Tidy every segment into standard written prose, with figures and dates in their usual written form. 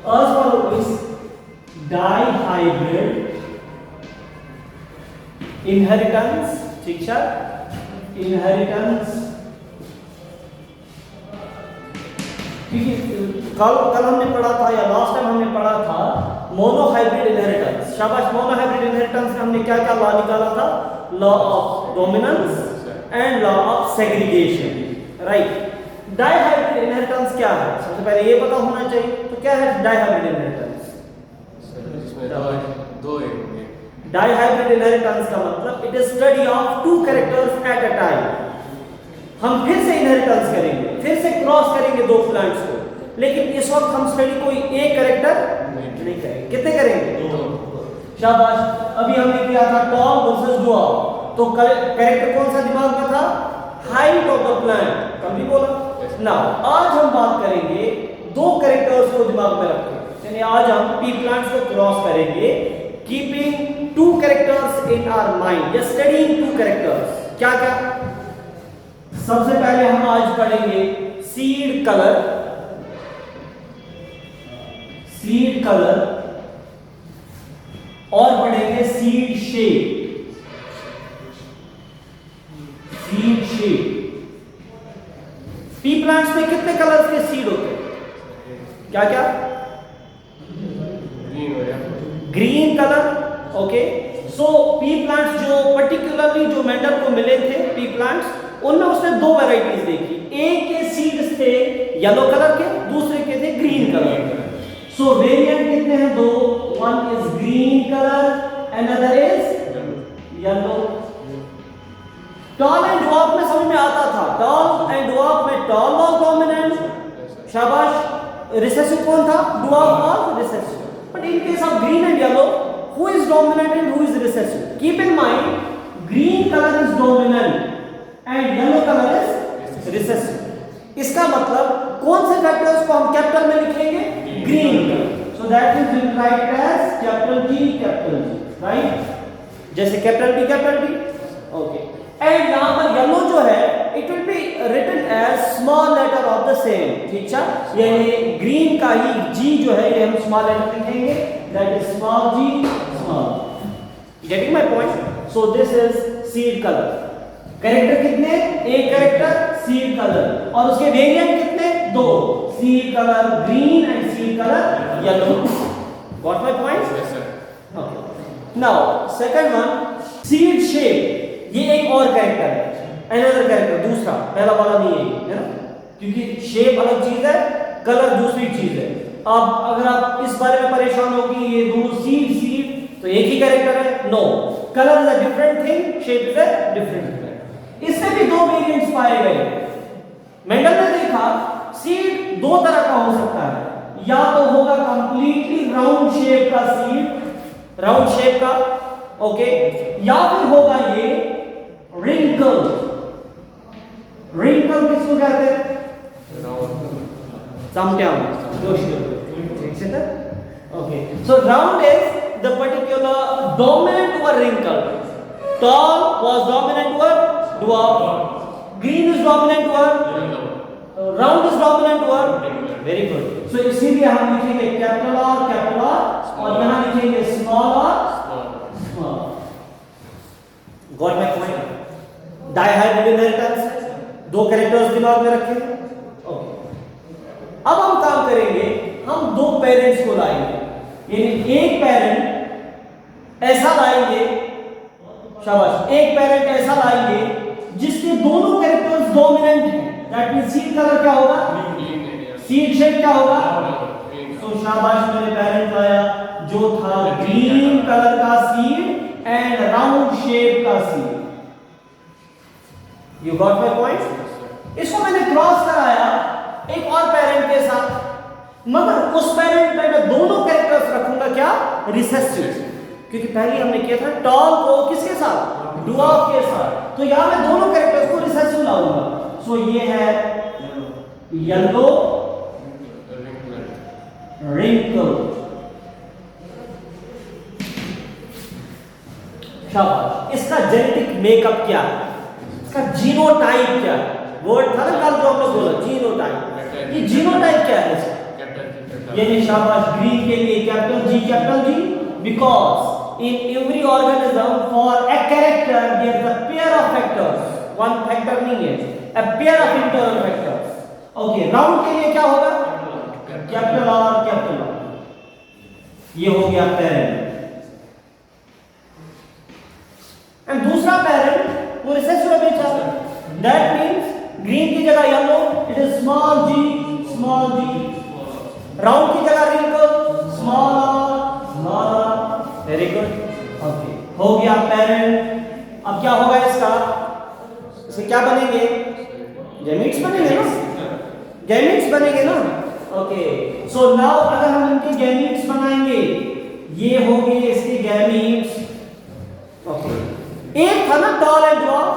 as follows dihybrid inheritance, ठीक है, inheritance, ठीक है। कल हमने पढ़ा था या लास्ट टाइम हमने पढ़ा था मोनोहाइब्रिड इनहेरिटेंस। शाबाश, मोनोहाइब्रिड इनहेरिटेंस में हमने क्या क्या लॉ निकाला था? Law of dominance and law of segregation, right. Dihybrid inheritance क्या है? सबसे पहले ये पता होना चाहिए। तो क्या है डाइहाइब्रिड इनहेरिटेंस? डाइहाइब्रिड इनहेरिटेंस का मतलब it is study of two characters at a time. हम फिर से इनहेरिटेंस करेंगे, फिर से क्रॉस करेंगे दो प्लांट्स को, लेकिन इस वक्त हम स्टडी कोई एक कैरेक्टर नहीं करेंगे। कितने करेंगे? दो। शाबाश। अभी हमने किया था टॉल वर्सेस ड्वार्फ, तो कैरेक्टर कौन सा दिमाग में था? Height of the plant. कभी बोला ना। आज हम बात करेंगे दो कैरेक्टर्स को दिमाग में रखें, यानी आज हम पी प्लांट्स को क्रॉस करेंगे, keeping two characters in our mind या स्टडीइंग टू कैरेक्टर्स। क्या क्या? सबसे पहले हम आज पढ़ेंगे सीड कलर, सीड कलर, और पढ़ेंगे seed shape, seed shape. Pea plants में कितने कलर्स के सीड होते हैं? क्या क्या? Green colour, okay. So pea plants जो पर्टिकुलरली जो मेंडल को मिले थे पी प्लांट्स, उनमें उसने दो वैरायटीज देखी। एक के सीड्स थे येलो कलर के, दूसरे के थे ग्रीन कलर के। सो वेरिएंट कितने हैं? दो। One is green colour, another is yellow. Tall and dwarf में समझ में आता था। टॉल एंड ड्वार्फ में टॉल वाज डोमिनेंट, शाबाश। रिसेसिव कौन था? Dwarf was recessive. But in case of green and yellow, who is dominant and who is recessive? Keep in mind, green color is dominant and yellow color is recessive. इसका मतलब कौन से factors को हम capital में लिखेंगे? Green colour. So that is right as capital G, right? जैसे capital B, okay. And यहां पर येलो जो है it will be written as small letter of the same, ठीक है। यानी ग्रीन का ही G जो है ये हम स्मॉल लेटर लिखेंगे, that is small G, small. Getting my point? So this is seed colour. Character कितने? एक कैरेक्टर सीड कलर, और उसके वेरिएंट कितने? दो। Seed colour green and seed colour yellow. Got my point? Yes sir. Okay. Now second one, seed shape. ये एक और character है, अनदर कैरेक्टर, दूसरा, पहला वाला नहीं है ना, क्योंकि शेप अलग चीज है, कलर दूसरी चीज है। अब अगर आप इस बारे में परेशान हो कि ये दोनों सीड तो एक ही कैरेक्टर है, no. Colour is a different thing, shape is a different thing. इससे भी दो वेरिएंट्स पाए गए। मेंडल ने देखा सीड दो तरह का हो सकता है, या तो होगा कंप्लीटली राउंड शेप का सीड, राउंड शेप का, ओके, या फिर होगा ये रिंकल। रिंकल किसको कहते हैं? Sometime okay, so round is the particular dominant over wrinkle. Tall was dominant over dwarf, green is dominant over round is dominant over wrinkle. Very good. So इसीलिए हम लिखेंगे कैपिटल R और यहाँ लिखेंगे small R, small. Got my point? Dihybrid inheritance, दो characters दिमाग में रखें। ओके, अब हम काम करेंगे, हम दो पेरेंट्स को लाएंगे, यानी एक पेरेंट ऐसा लाएंगे, शाबाश, एक पेरेंट ऐसा लाएंगे जिसके दोनों कैरेक्टर्स डोमिनेंट हैं। दैट मींस सीड कलर क्या होगा? सीड शेप क्या होगा? तो शाबाश, मैंने पेरेंट लाया जो था ग्रीन कलर का सीड एंड राउंड शेप का seed. You got my point? इसको मैंने क्रॉस कराया एक और पेरेंट के साथ, मगर उस पेरेंट में मैं दोनों कैरेक्टर्स रखूंगा क्या? रिसेसिव, क्योंकि पहले हमने किया था टॉल को किसके साथ? ड्वार्फ के साथ। तो यहां मैं दोनों कैरेक्टर्स को रिसेसिव लाऊंगा। सो ये है येलो रिंकल। शाबाश, इसका जेनेटिक मेकअप क्या है? इसका जीनोटाइप क्या है? वर्ड था ना कल जो हम लोग बोला, जीनोटाइप। ये जीनोटाइप क्या है इसका? यानी शाबाश, ग्रीन के लिए capital G, because in every organism for a character there is a pair of factors, one factor नहीं है, a pair of internal factors. Okay, round के लिए क्या होगा? कैपिटल आर, कैपिटल आर, ये हो गया पेरेंट। एंड दूसरा पेरेंट वो रिसेसिव बेचा, दैट मींस ग्रीन की जगह yellow, it is small G, round की जगह wrinkle, small R, very good. Okay, हो गया पेरेंट। अब क्या होगा इसका? इसे क्या बनेंगे? गैमीट्स बनेंगे ना, गैमीट्स बनेंगे ना। ओके, सो नाउ अगर हम इनके गैमीट्स बनाएंगे, ये हो गए इसके गैमीट्स। ओके, एक था ना डॉल एंड ड्वार्फ,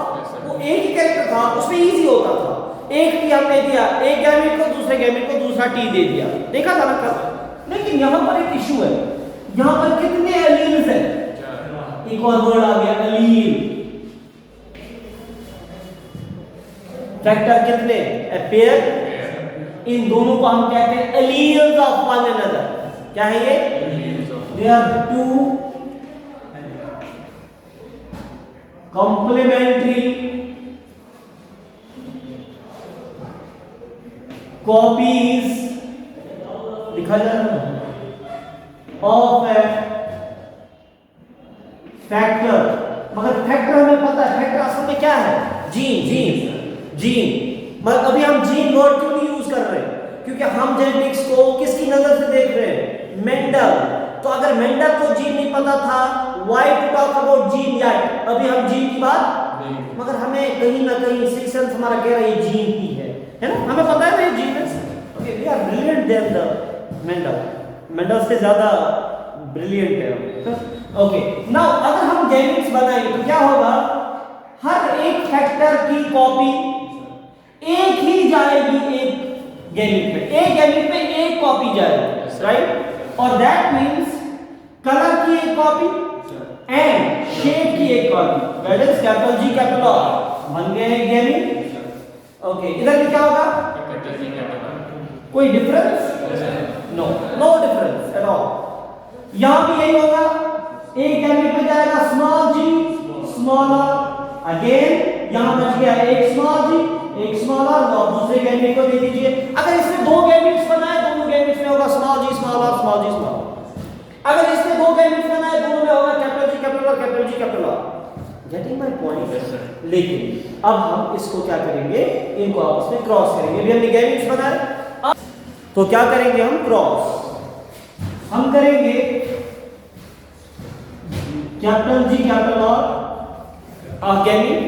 वो एक ही कैरेक्टर था, उसमें इजी होता था, एक टी हमने दिया, एक गैमीट को दूसरे गैमीट को दूसरा टी दे दिया, देखा था ना कल। लेकिन यहां पर एक इशू है, यहां पर कितने एलील्स हैं? एक और वर्ड आ गया, एलील। फैक्टर कितने? A pair. इन दोनों को हम कहते हैं एलील्स ऑफ वन अनदर। क्या है ये? They are two complementary copies, लिखा जा रहा है, of a factor। मगर फैक्टर हमें पता है, फैक्टर असल में क्या है? जीन। मगर अभी हम जीन वर्ड क्यों नहीं यूज कर रहे? क्योंकि हम जेनेटिक्स को किसकी नजर से देख रहे हैं? मेंडल। तो अगर मेंडल को जीन नहीं पता था, why to talk about gene yet? अभी हम जीन की बात नहीं, मगर हमें कहीं ना कहीं सिक्स सेंस हमारा कह रहा है ये जीन ही है ना? हमें पता है ना ये जीन है। Okay, we are brilliant then the Mendel से ज्यादा ब्रिलियंट है। ओके, नाउ अगर हम गैमीट्स बनाएंगे तो क्या होगा? हर एक फैक्टर की कॉपी एक ही जाएगी, एक गैमीट में एक कॉपी जाएगी, राइट? और दैट मींस कलर की एक कॉपी एंड शेप की एक copy, that is capital G capital are, बन गए हैं गैमीट। ओके, इधर भी क्या होगा? कोई difference? No difference at all. यहां भी यही होगा, एक गैमीट में जाएगा small G, small R, again यहां बच गया एक स्मॉल जी, एक स्मॉल आर, और दूसरे गैमीट को दे दीजिए। अगर इसमें दो गैमीट्स बनाए, दोनों गैमीट्स में होगा small G small R, small G small R. अगर इसमें दो गैमीट्स बनाए, दोनों में होगा capital G capital R, capital G capital R. Getting my point? लेकिन अब हम इसको क्या करेंगे? इनको आपस में क्रॉस करेंगे। अभी हमने गैमीट्स बनाए, तो क्या करेंगे हम? क्रॉस हम करेंगे capital G capital R gamete,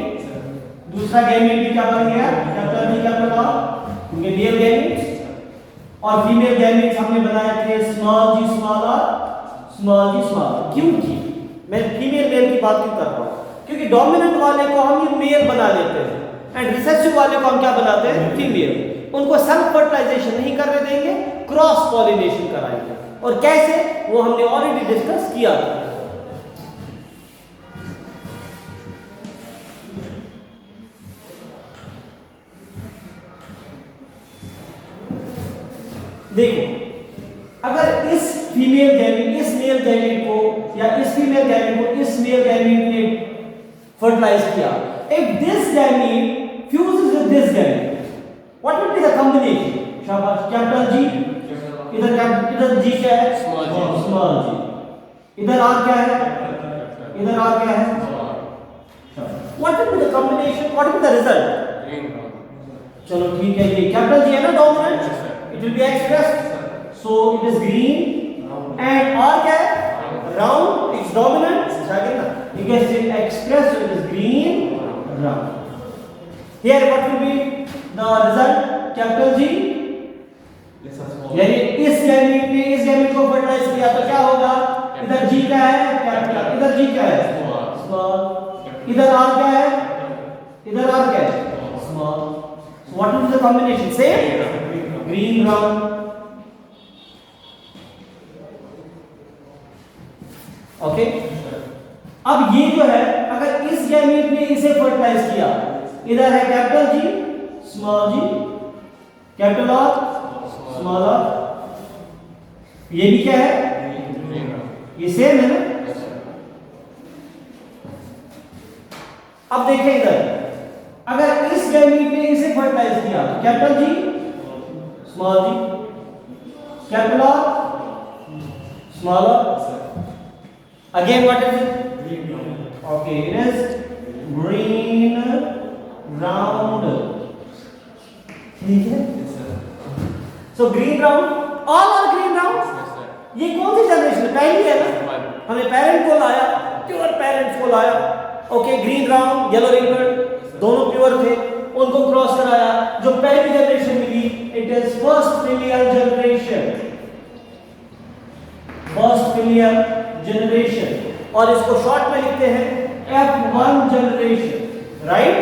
दूसरा गैमीट भी क्या बन गया? कैपिटल जी कैपिटल आर, क्योंकि मेल गैमीट। और फीमेल गैमीट्स हमने बनाए थे small G small R, small G small R. क्योंकि मैं फीमेल मेल की बात क्यों कर रहा हूं? क्योंकि डोमिनेंट वाले को हम मेल बना लेते हैं एंड रिसेसिव वाले को हम क्या बनाते हैं? फीमेल। उनको सेल्फ फर्टिलाइजेशन नहीं करने देंगे, क्रॉस पॉलिनेशन कराएंगे। और कैसे? वो हमने ऑलरेडी डिस्कस किया था। देखो, अगर इस फीमेल गैमीट इस मेल गैमीट को या इस फीमेल गैमीट को इस मेल गैमीट ने फर्टिलाइज किया, if this gamete fuses with this gamete, what will be the combination? शाबाश, कैपिटल जी, इधर जी क्या है? स्मॉल जी, इधर आर क्या है? इधर आर क्या है? What will be the combination? What will be the result? चलो ठीक है, ये कैपिटल जी है ना dominant, it will be expressed, so it is green, and R क्या है? Round, it's dominant, second ना, you can say expressed, so it is green, round. Here what will be the result? Capital G, यानी इस gamete ने इस gamete को fertilise किया तो क्या होगा? इधर G क्या है? कैपिटल, इधर G क्या है? स्मॉल, इधर R क्या है? इधर R क्या है? Small. So what will be the combination? Same. Green brown. Okay, अब ये जो है, अगर इस गैमीट ने इसे फर्टिलाइज किया, इधर है capital G small G, capital R small R, ये भी क्या है, ये सेम है ना। अब देखें इधर, अगर इस गैमीट ने इसे फर्टिलाइज किया तो capital G small G, capital R small R, again what is it, okay it is green round, ठीक है। So green round, all are green round. ये कौन सी जनरेशन, पहली है ना, हमें पेरेंट को लाया, प्योर पेरेंट्स को लाया, okay green round yellow wrinkled दोनों प्योर थे, उनको क्रॉस कराया, जो पहली जनरेशन मिली it is first filial generation, first filial generation, और इसको शॉर्ट में लिखते हैं F1 जनरेशन, राइट।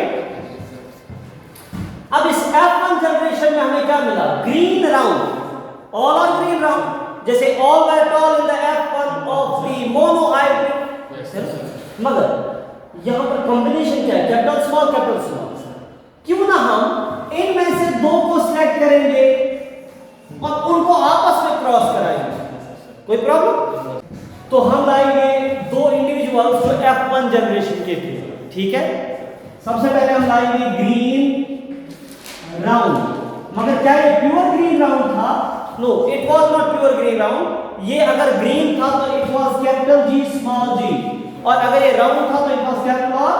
अब इस F1 जनरेशन में हमें क्या मिला, green round, all are green round, जैसे all were tall in the F1 of the monohybrid. मगर यहां पर कॉम्बिनेशन क्या है, कैपिटल स्मॉल कैपिटल स्मॉल। क्यों ना हम इनमें से दो को सिलेक्ट करेंगे और उनको आपस में क्रॉस कराएंगे, कोई प्रॉब्लम। तो हम लाएंगे दो इंडिविजुअल्स जो F1 जनरेशन के थे, ठीक है। सबसे पहले हम लाएंगे ग्रीन राउंड, मगर क्या ये प्योर ग्रीन राउंड था, no it was not pure green round. ये अगर ग्रीन था तो it was capital G small G, और अगर ये राउंड था तो it was capital R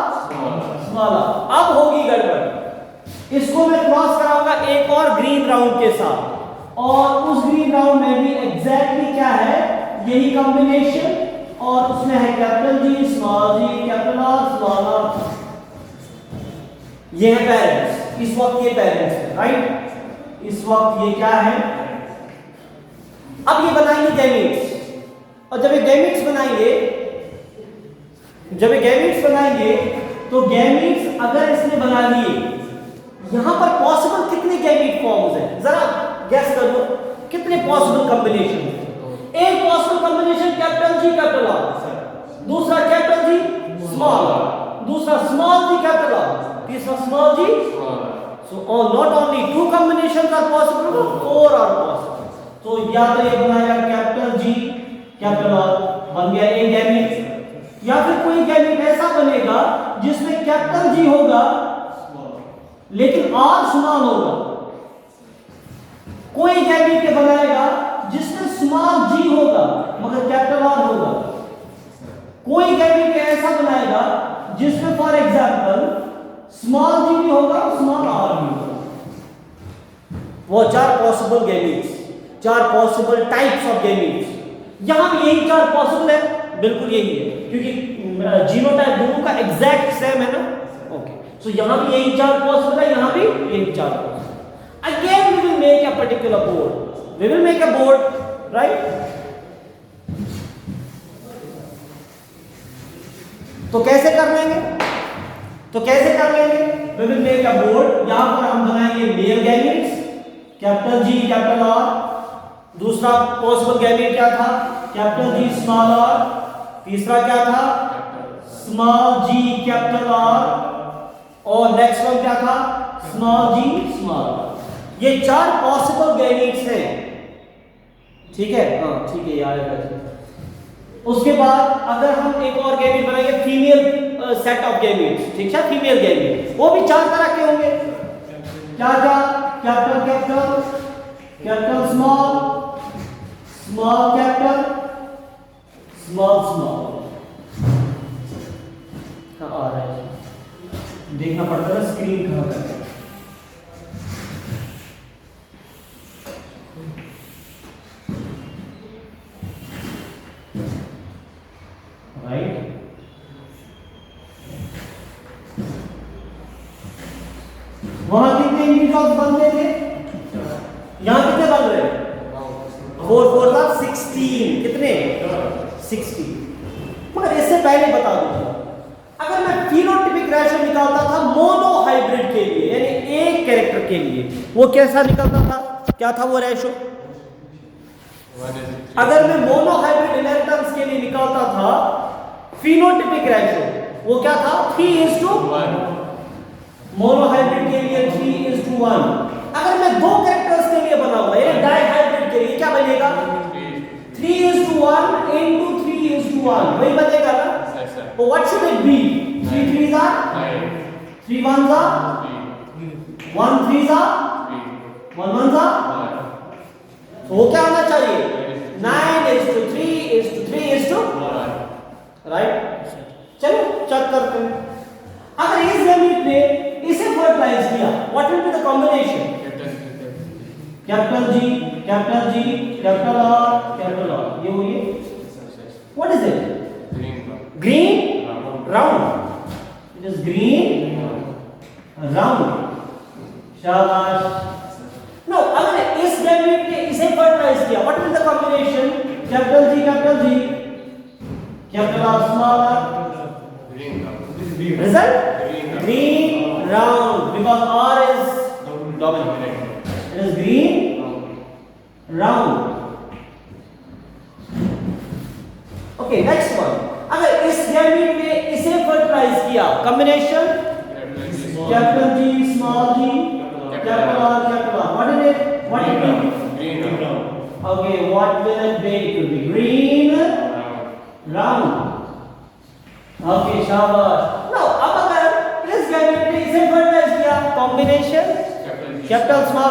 small R. अब होगी गड़बड़, इसको मैं क्रॉस कराऊंगा एक और ग्रीन राउंड के साथ, और उस ग्रीन राउंड में भी एग्जैक्टली क्या है, यही कॉम्बिनेशन, और उसमें है capital G small G capital R small R. ये है पेरेंट्स, इस वक्त ये पेरेंट्स है, राइट। इस वक्त ये क्या है, अब ये बनाएंगे गैमीट्स, और जब ये गैमीट्स बनाएंगे, जब ये गैमीट्स बनाएंगे तो गैमीट्स अगर इसने बना लिए, यहां पर पॉसिबल कितने गैमीट फॉर्म्स हैं, जरा गैस कर लो कितने पॉसिबल कॉम्बिनेशन। एक possible combination capital G capital R, दूसरा कैपिटल जी स्मॉल आर, दूसरा स्मॉल जी कैपिटल आर, तीसरा small G. So not only two combinations are possible but four are possible. तो या तो ये बनाएगा कैपिटल जी कैपिटल आर, बन गया एक गैमीट, या फिर कोई गैमीट ऐसा बनेगा जिसमें कैपिटल जी होगा लेकिन आर स्मॉल होगा। कोई गैमीट के बनाएगा जिसमें स्मॉल जी होगा मगर कैपिटल आर होगा। कोई गैमीट ऐसा बनाएगा जिसमें फॉर एग्जांपल स्मॉल जी भी होगा स्मॉल आर भी होगा। वो चार पॉसिबल गैमीट्स, चार पॉसिबल टाइप्स ऑफ गैमीट्स। यहां भी यही चार पॉसिबल है, बिल्कुल यही है, क्योंकि जीनोटाइप दोनों का एग्जैक्ट सेम है ना। ओके, सो यहां भी यही चार पॉसिबल है, यहां भी यही चार possible. Again we will make a particular board, we will make a board, right? तो कैसे कर लेंगे, तो कैसे कर लेंगे, we will make a board। यहां पर हम बनाएंगे male gametes capital G capital R, दूसरा पॉसिबल गैमीट क्या था कैपिटल जी स्मॉल आर, तीसरा क्या था स्मॉल जी कैपिटल आर, और नेक्स्ट वन क्या था स्मॉल जी स्मॉल आर। ये चार पॉसिबल गैमीट्स हैं, ठीक है, हाँ ठीक है याद है। उसके बाद अगर हम एक और गैमीट बनाएंगे फीमेल सेट ऑफ गैमीट्स, ठीक है, फीमेल गैमीट, वो भी चार तरह के होंगे। क्या क्या, capital capital capital small small capital small small. हाँ आ रहा है, देखना पड़ता है स्क्रीन कहाँ पर है। वहां कितने इंडिविजुअल्स बनते थे, यहां कितने बन रहे हैं 4 4 था 16, कितने 60। मगर इससे पहले बता दूंगा, अगर मैं फिनोटाइपिक रेशो निकालता था मोनो हाइब्रिड के लिए, यानी एक कैरेक्टर के लिए, वो कैसा निकलता था, क्या था वो रेशो। अगर मैं मोनो हाइब्रिड इनहेरिटेंस के लिए निकालता था फिनोटाइपिक रेशो, वो क्या था 3:1। मोनो हाइब्रिड के लिए 3:1। अगर मैं दो कैरेक्टर्स के लिए बनाऊंगा, यानी डाई हाइब्रिड के लिए क्या बनेगा 1 वही बचेगा ना। तो what should it be? 3 3s are 3 1s are 1 3s are 1 1s are। तो वो क्या होना चाहिए? 9:3:3:1 राइट। चलो चेक करते हैं। अगर इस गैमेट ने इसे फर्टिलाइज किया, what will be the combination? Capital G, capital G, capital R, capital R। ये हुई what is it? Green round. It is green round. शाबाश। नो, अगर इस गैमेट ने इसे फर्टिलाइज किया, what will the combination? Capital G, capital G, capital R, small r। Result? Green round, because R is dominant. It is green round. Okay, next one. अगर इस gamete ने इसे फर्टिलाइज किया, combination capital G, small g, capital R, capital R. What is it? What it be? Green round. Okay, what will it be? It will be green round. Okay, शाबाश। Now, अब अगर इस gamete ने इसे fertilise किया, combination capital small,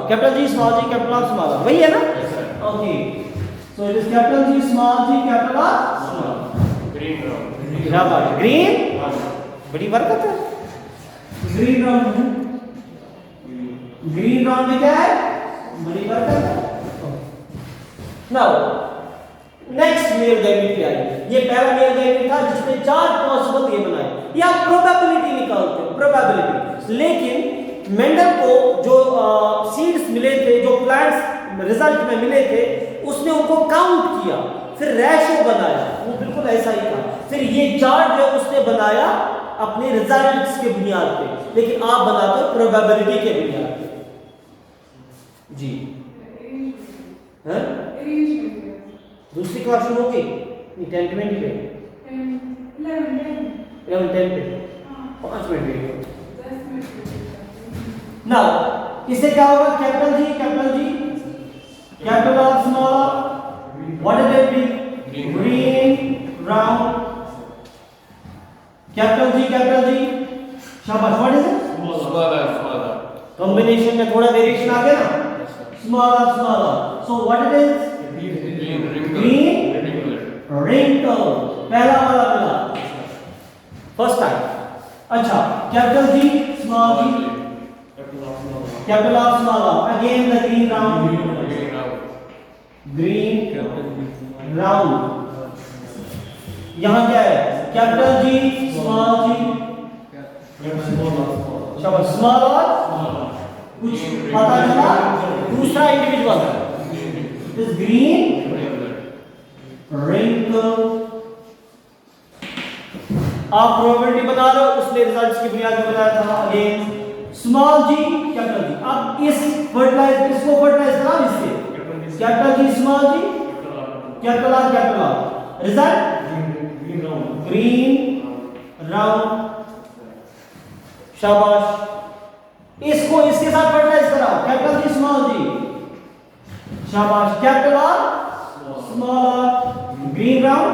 capital G, small g, capital R, small r, वही है ना? Okay, so it is capital G, small g, capital R, small. Green round. शाबाश। ग्रीन बड़ी बरकत है। ग्रीन राउंड में क्या है? बड़ी बरकत है। नाउ नेक्स्ट मेल गैमेट पे आई। ये पहला मेल गैमेट था जिसने 4 पॉसिबल ये बनाए। या प्रोबेबिलिटी निकालते हैं, प्रोबेबिलिटी। लेकिन मेंडल को जो सीड्स मिले थे, जो प्लांट्स रिजल्ट में मिले थे, उसने उनको काउंट किया, फिर रेशो बनाया। वो बिल्कुल ऐसा ही था। फिर ये चार्ट जो उसने बनाया अपने रिजल्ट्स के बुनियाद पे, लेकिन आप बनाते हो प्रोबेबिलिटी के बुनियाद पे। जी हैं? दूसरी क्लास शुरू होगी? नहीं, 10:20 पे, 11:10 पे, 5 मिनट वेट करो। नाउ इससे क्या होगा? Capital G, capital R, small r। What is it be? Green round. Capital G, शाबाश। What is it? Smaller. Combination में थोड़ा वेरिएशन आ गया ना? Small r। So what it is? Green wrinkle. पहला वाला मिला फर्स्ट टाइम। अच्छा, capital G, small g, capital R, small r। Again the green round, green round. यहां क्या है? कैपिटल G, स्मॉल g, शाबाश। Small r। कुछ पता चला? दूसरा इंडिविजुअल इज ग्रीन रिंकल। आप प्रोबेबिलिटी बता रहे हो, उसने रिजल्ट्स की बुनियाद पे बताया था। Again small g, capital G। अब इसको फर्टिलाइज करा इससे, capital G, small g, capital R, result green round. शाबाश। इसको इसके साथ फर्टिलाइज कराओ, कैपिटल G, स्मॉल g, शाबाश। Capital R, small r, green round.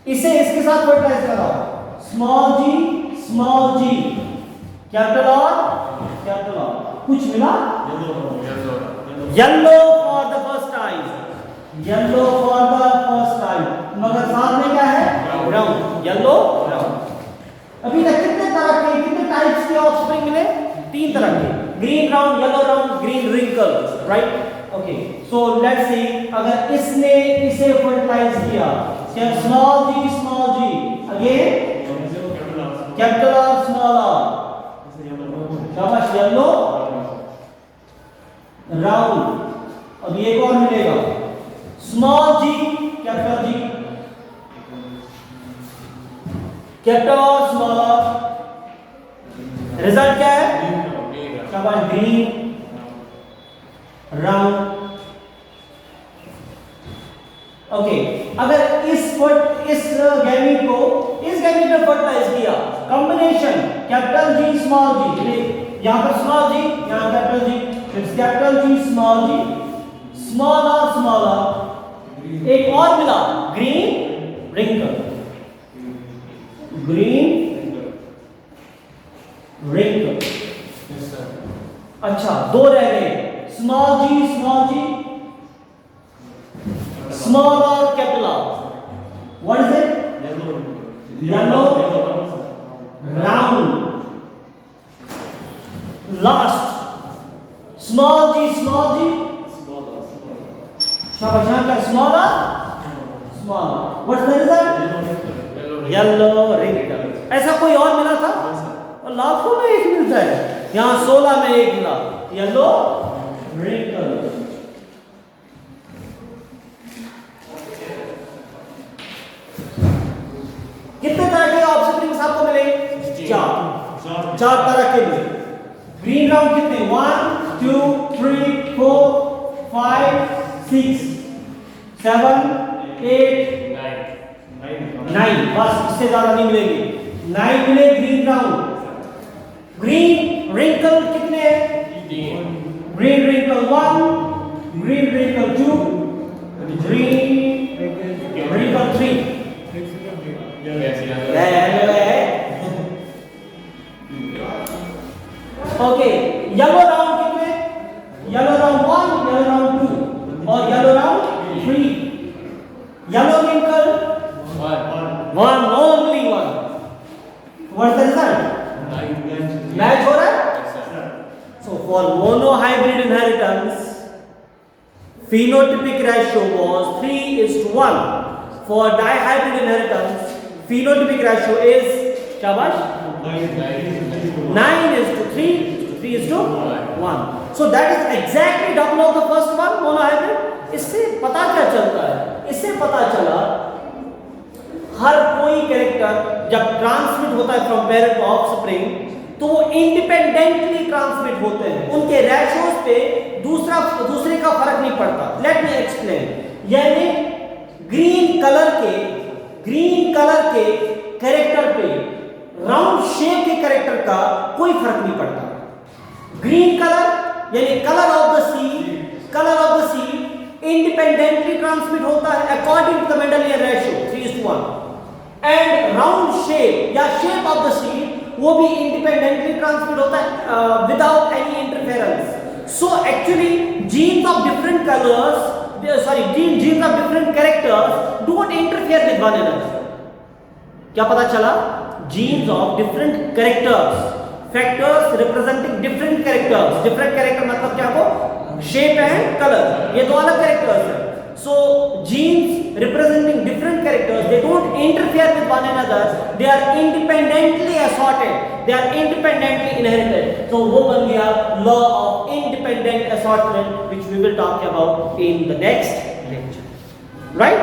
इसे इसके साथ फर्टिलाइज कराओ, स्मॉल g, कैपिटल R। कुछ मिला? Yellow for the first time, मगर साथ में क्या है? Brown, yellow brown. अभी तक कितने टाइप्स के ऑफस्प्रिंग मिले? 3 तरह के, green round, yellow round, green wrinkle, right? Okay, so let's see, अगर इसने इसे फर्टिलाइज किया, small g, again capital R, small r, शाबाश। Yellow round. अब एक और मिलेगा, small g, capital R, small r। Result क्या है? शाबाश, ग्रीन राउंड। ओके, अगर इस गैमेट में फर्टिलाइज किया, combination capital G, small g, यहां पर स्मॉल g, यहां capital G, it's capital G, small g, smaller, एक और मिला ग्रीन रिंकल, Yes, sir. अच्छा, दो रह गए, स्मॉल जी, स्मॉल और capital R. What is it? Yellow round. Last small G, शाबाश. यहाँ का smaller. What is the result? Yellow wrinkle. ऐसा कोई और मिला था? और लाखों में एक मिलता है, यहाँ 16 में एक मिला, येलो रिंकल. कितने तरह के ऑप्शन रिंग्स आपको मिले? चार तरह के मिले. ग्रीन राउंड कितने? 1 2 3 4 5 6 7 8 9. बस, इससे ज्यादा नहीं मिलेंगे. 9 मिले ग्रीन राउंड. ग्रीन रिंकल कितने हैं? Green wrinkle 1, green wrinkle 2, green wrinkle 3. Okay, yellow round कितने? येलो राउंड 1, येलो राउंड 2 और yellow round 3. Yellow wrinkle 1, only 1. What's the result? Match हो रहा है? So for monohybrid inheritance, phenotypic ratio was 3:1. For dihybrid inheritance, phenotypic ratio is shabash 9:3, 3:1. So that is exactly double of the first one, monohybrid. इससे पता क्या चलता है? इससे पता चला हर कोई कैरेक्टर जब ट्रांसमिट होता है फ्रॉम पेरेंट टू ऑफस्प्रिंग तो वो इंडिपेंडेंटली ट्रांसमिट होते हैं. उनके रेशियोज पे दूसरे का फर्क नहीं पड़ता. Let me explain. यानी ग्रीन कलर के कैरेक्टर पे राउंड शेप के कैरेक्टर का कोई फर्क नहीं पड़ता. ग्रीन कलर यानी colour of the seed independently transmit होता है according to the Mendelian ratio 3:1. And round shape या शेप ऑफ द सीड वो भी इंडिपेंडेंटली ट्रांसमिट होता है without any interference. So actually genes of different characters don't interfere with one another. क्या पता चला? Jeans of different characters, factors representing different character मतलब क्या हो? शेप एंड कलर, ये दो अलग कैरेक्टर्स हैं. So genes representing different characters, they don't interfere with one another. They are independently assorted. They are independently inherited. So वो बन गया law of independent assortment, which we will talk about in the next lecture. Right?